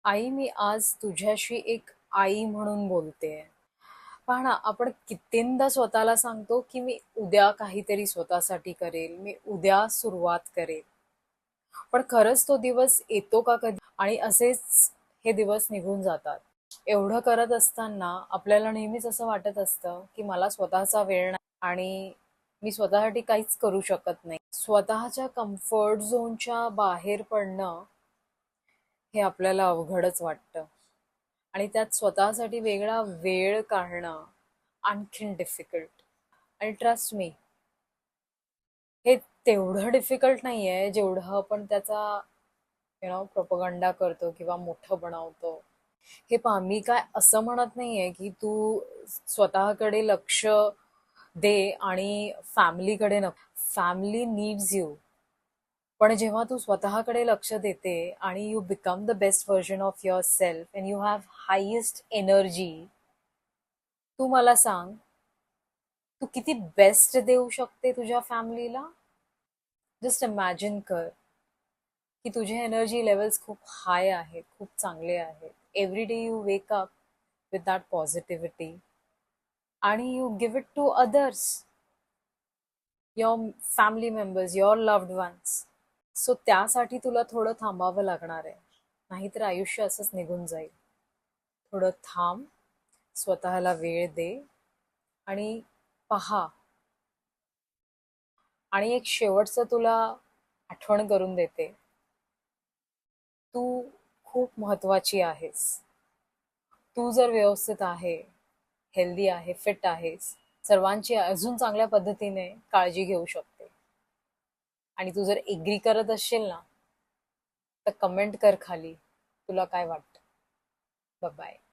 आई, मी आज तुझ्याशी एक आई म्हणून बोलतेय. पहा ना, आपण कित्येंदा स्वतःला सांगतो की मी उद्या काहीतरी स्वतःसाठी करेल, मी उद्या सुरुवात करेल. पण खरंच तो दिवस येतो का कधी? आणि असेच हे दिवस निघून जातात. एवढं करत असताना आपल्याला नेहमीच असं वाटत असतं की मला स्वतःचा वेळ नाही आणि मी स्वतःसाठी काहीच करू शकत नाही. स्वतःच्या कम्फर्ट झोनच्या बाहेर पडणं हे आपल्याला अवघडच वाटतं. आणि त्यात स्वतःसाठी वेगळा वेळ काढणं आणखीन डिफिकल्ट. आणि ट्रस्ट मी, हे तेवढं डिफिकल्ट नाहीये जेवढं आपण त्याचा प्रोपगंडा करतो किंवा मोठं बनवतो. हे पहा, मी काय असं म्हणत नाहीये की तू स्वतःकडे लक्ष दे आणि फॅमिलीकडे नको. Family needs you. पण जेव्हा तू स्वतःकडे लक्ष देते आणि you become the best version of yourself and you have highest energy, तू मला सांग, तू किती बेस्ट देऊ शकते तुझ्या फॅमिलीला? जस्ट इमॅजिन कर की तुझे एनर्जी लेवल्स खूप हाय आहेत, खूप चांगले आहेत. Every day you wake up with that positivity आणि you give it to others, your family members, your loved ones. So त्यासाठी तुला थोडं थांबावं लागणार आहे, नाहीतर आयुष्य असंच निघून जाईल. थोडं थांब, स्वतःला वेळ दे आणि पहा. आणि एक शेवटचं तुला आठवण करून देते, तू खूप महत्वाची आहेस. तू जर व्यवस्थित आहे, हेल्दी आहे, फिट आहेस, सर्वांची अजून चांगल्या पद्धतीने काळजी घेऊ शकते. आणि तू जर एग्री करत असशील ना, तर कमेंट कर खाली तुला काय वाटतं. बाय.